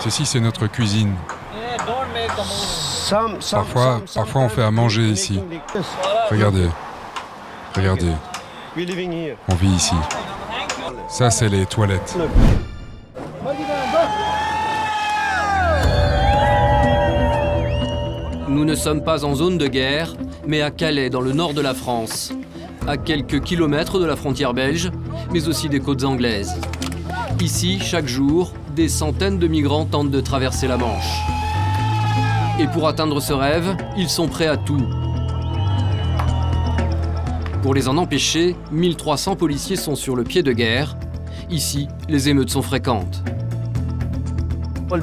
Ceci, c'est notre cuisine. Parfois, on fait à manger ici. Regardez. Regardez. On vit ici. Ça, c'est les toilettes. Nous ne sommes pas en zone de guerre, mais à Calais, dans le nord de la France. À quelques kilomètres de la frontière belge, mais aussi des côtes anglaises. Ici, chaque jour, des centaines de migrants tentent de traverser la Manche. Et pour atteindre ce rêve, ils sont prêts à tout. Pour les en empêcher, 1300 policiers sont sur le pied de guerre. Ici, les émeutes sont fréquentes. Tous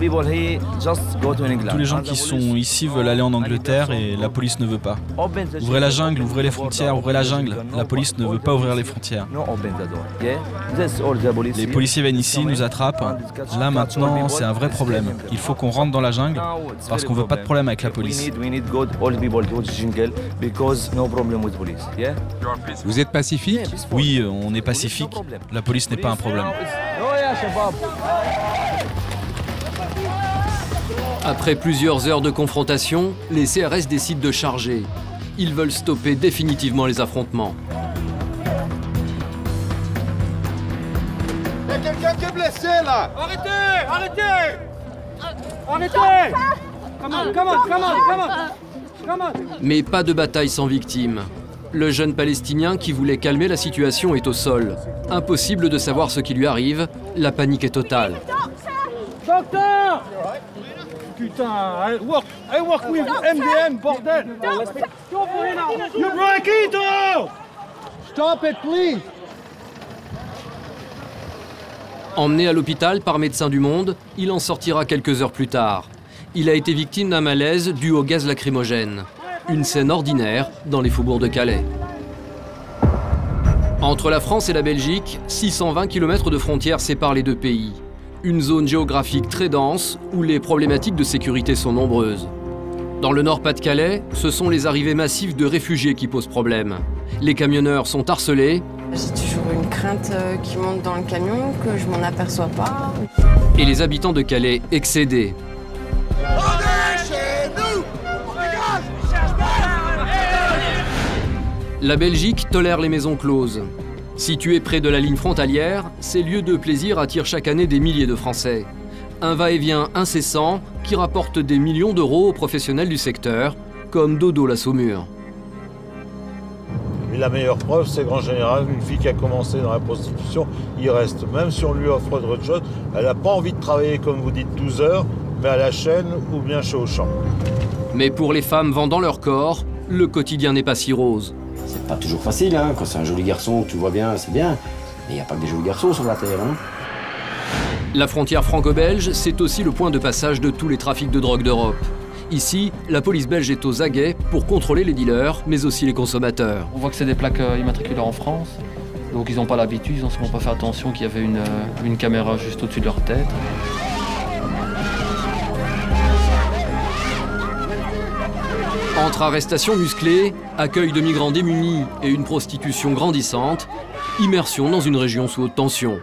les gens qui sont ici veulent aller en Angleterre et la police ne veut pas. Ouvrez la jungle, ouvrez les frontières, ouvrez la jungle. La police ne veut pas ouvrir les frontières. Les policiers viennent ici, nous attrapent. Là maintenant, c'est un vrai problème. Il faut qu'on rentre dans la jungle parce qu'on ne veut pas de problème avec la police. Vous êtes pacifique? Oui, on est pacifique. La police n'est pas un problème. Après plusieurs heures de confrontation, les CRS décident de charger. Ils veulent stopper définitivement les affrontements. Il y a quelqu'un qui est blessé là! Arrêtez! Arrêtez! Arrêtez! Come on! Mais pas de bataille sans victime. Le jeune Palestinien qui voulait calmer la situation est au sol. Impossible de savoir ce qui lui arrive, la panique est totale. Docteur! Putain, I work with MDM, bordel! You break it! Stop it, please! Emmené à l'hôpital par Médecins du Monde, il en sortira quelques heures plus tard. Il a été victime d'un malaise dû au gaz lacrymogène. Une scène ordinaire dans les faubourgs de Calais. Entre la France et la Belgique, 620 km de frontières séparent les deux pays. Une zone géographique très dense où les problématiques de sécurité sont nombreuses. Dans le Nord-Pas-de-Calais, ce sont les arrivées massives de réfugiés qui posent problème. Les camionneurs sont harcelés. J'ai toujours une crainte qui monte dans le camion, que je m'en aperçois pas. Et les habitants de Calais excédés. La Belgique tolère les maisons closes. Situé près de la ligne frontalière, ces lieux de plaisir attirent chaque année des milliers de Français. Un va-et-vient incessant qui rapporte des millions d'euros aux professionnels du secteur, comme Dodo la Saumure. Mais la meilleure preuve, c'est qu'en général, une fille qui a commencé dans la prostitution, il reste. Même si on lui offre autre chose, elle n'a pas envie de travailler, comme vous dites, 12 heures, mais à la chaîne ou bien chez Auchan. Mais pour les femmes vendant leur corps, le quotidien n'est pas si rose. C'est pas toujours facile, hein. Quand c'est un joli garçon, tu vois bien, c'est bien. Mais il n'y a pas que des jolis garçons sur la terre, hein. La frontière franco-belge, c'est aussi le point de passage de tous les trafics de drogue d'Europe. Ici, la police belge est aux aguets pour contrôler les dealers, mais aussi les consommateurs. On voit que c'est des plaques immatriculées en France, donc ils n'ont pas l'habitude, ils n'ont sûrement pas fait attention qu'il y avait une caméra juste au-dessus de leur tête. Entre arrestations musclées, accueil de migrants démunis et une prostitution grandissante, immersion dans une région sous haute tension.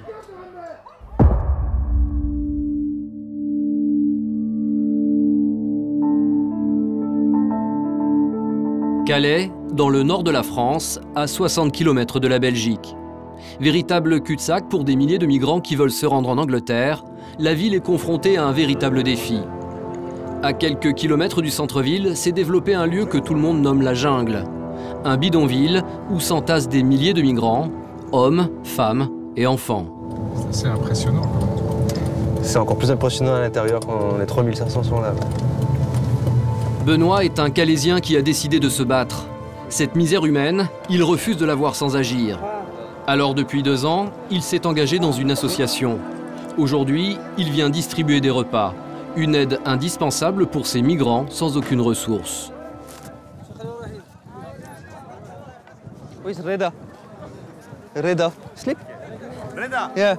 Calais, dans le nord de la France, à 60 km de la Belgique. Véritable cul-de-sac pour des milliers de migrants qui veulent se rendre en Angleterre, la ville est confrontée à un véritable défi. À quelques kilomètres du centre-ville, s'est développé un lieu que tout le monde nomme la jungle. Un bidonville où s'entassent des milliers de migrants, hommes, femmes et enfants. C'est impressionnant. C'est encore plus impressionnant à l'intérieur quand les 3500 sont là. Benoît est un Calaisien qui a décidé de se battre. Cette misère humaine, il refuse de la voir sans agir. Alors depuis 2 ans, il s'est engagé dans une association. Aujourd'hui, il vient distribuer des repas. Une aide indispensable pour ces migrants sans aucune ressource. Oui, c'est Reda. Reda. Slip? Reda! Yeah.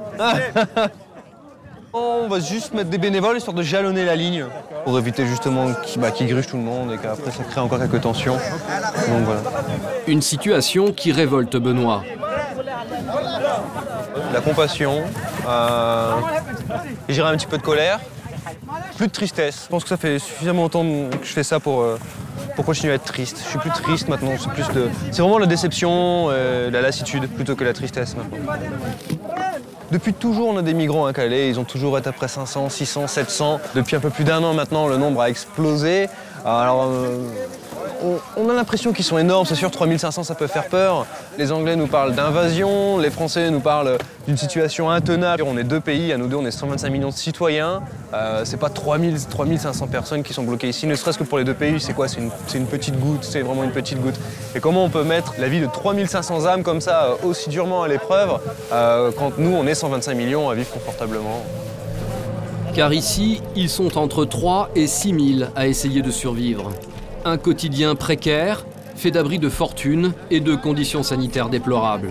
On va juste mettre des bénévoles histoire de jalonner la ligne pour éviter justement qu'ils gruchent tout le monde et qu'après ça crée encore quelques tensions. Donc voilà. Une situation qui révolte Benoît. La compassion, je dirais un petit peu de colère Plus de tristesse. Je pense que ça fait suffisamment longtemps que je fais ça pour continuer à être triste. Je suis plus triste maintenant, c'est vraiment la déception, la lassitude plutôt que la tristesse maintenant. Depuis toujours, on a des migrants à Calais, ils ont toujours été après 500, 600, 700. Depuis un peu plus d'1 an maintenant, le nombre a explosé. Alors, on a l'impression qu'ils sont énormes, c'est sûr, 3500 ça peut faire peur. Les Anglais nous parlent d'invasion, les Français nous parlent d'une situation intenable. On est 2 pays, à nous deux on est 125 millions de citoyens. C'est pas 3500 personnes qui sont bloquées ici, ne serait-ce que pour les 2 pays, c'est quoi? C'est une petite goutte, c'est vraiment une petite goutte. Et comment on peut mettre la vie de 3500 âmes comme ça aussi durement à l'épreuve quand nous on est 125 millions à vivre confortablement? Car ici, ils sont entre 3 et 6 000 à essayer de survivre. Un quotidien précaire, fait d'abris de fortune et de conditions sanitaires déplorables.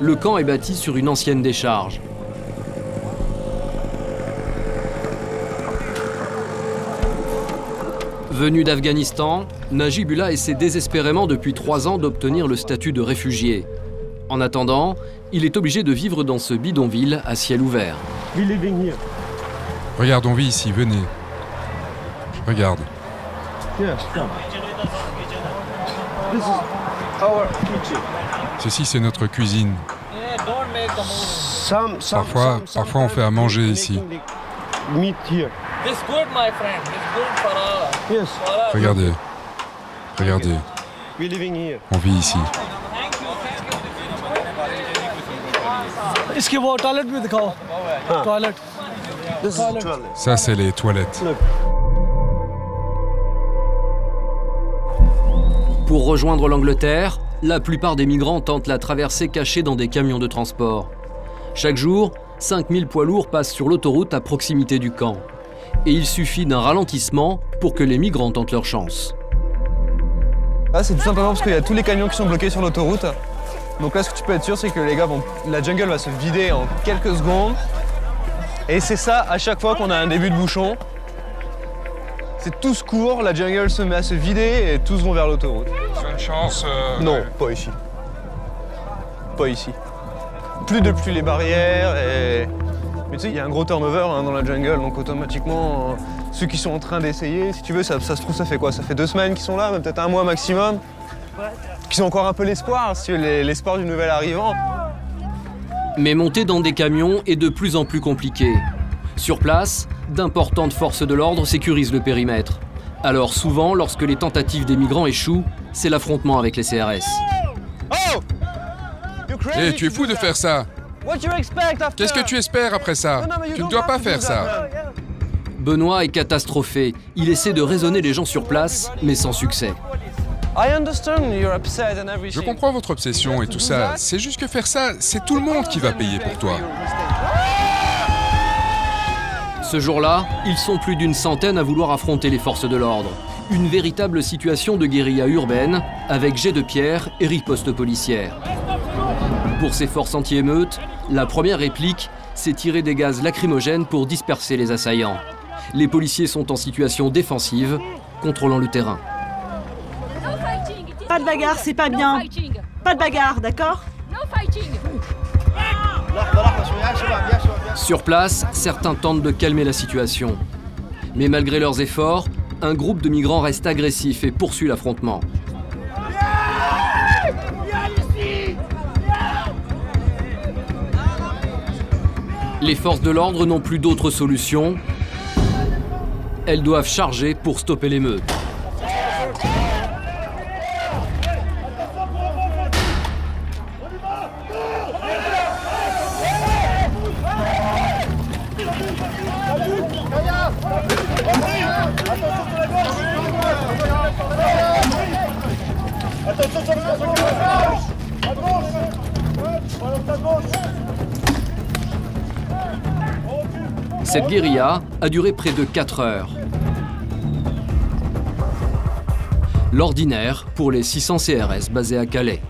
Le camp est bâti sur une ancienne décharge. Venu d'Afghanistan, Najibullah essaie désespérément depuis 3 ans d'obtenir le statut de réfugié. En attendant, il est obligé de vivre dans ce bidonville à ciel ouvert. Regarde, on vit ici, venez. Regarde. Ceci, c'est notre cuisine. Parfois, on fait à manger ici. Regardez. On vit ici. Ça, c'est les toilettes. Pour rejoindre l'Angleterre, la plupart des migrants tentent la traversée cachée dans des camions de transport. Chaque jour, 5000 poids lourds passent sur l'autoroute à proximité du camp. Et il suffit d'un ralentissement pour que les migrants tentent leur chance. Là, c'est tout simplement parce qu'il y a tous les camions qui sont bloqués sur l'autoroute. Donc là, ce que tu peux être sûr, c'est que la jungle va se vider en quelques secondes. Et c'est ça, à chaque fois qu'on a un début de bouchon. C'est tous court, la jungle se met à se vider et tous vont vers l'autoroute. C'est une chance Non, pas ici. Pas ici. Plus depuis les barrières et... Mais tu sais, il y a un gros turnover dans la jungle, donc automatiquement, ceux qui sont en train d'essayer, si tu veux, ça se trouve, ça fait quoi? Ça fait 2 semaines qu'ils sont là, peut-être 1 mois maximum. Qu'ils ont encore un peu l'espoir, si tu veux, l'espoir du nouvel arrivant. Mais monter dans des camions est de plus en plus compliqué. Sur place, d'importantes forces de l'ordre sécurisent le périmètre. Alors souvent, lorsque les tentatives des migrants échouent, c'est l'affrontement avec les CRS. Hé, tu es fou de faire ça! Qu'est-ce que tu espères après ça? Tu ne dois pas faire ça! Benoît est catastrophé. Il essaie de raisonner les gens sur place, mais sans succès. Je comprends votre obsession et tout ça. C'est juste que faire ça, c'est tout le monde qui va payer pour toi. Ce jour-là, ils sont plus d'une centaine à vouloir affronter les forces de l'ordre. Une véritable situation de guérilla urbaine, avec jets de pierre et riposte policière. Pour ces forces anti-émeutes, la première réplique, c'est tirer des gaz lacrymogènes pour disperser les assaillants. Les policiers sont en situation défensive, contrôlant le terrain. Pas de bagarre, c'est pas bien. Pas de bagarre, d'accord? Sur place, certains tentent de calmer la situation. Mais malgré leurs efforts, un groupe de migrants reste agressif et poursuit l'affrontement. Les forces de l'ordre n'ont plus d'autre solution. Elles doivent charger pour stopper l'émeute. Cette guérilla a duré près de 4 heures. L'ordinaire pour les 600 CRS basés à Calais.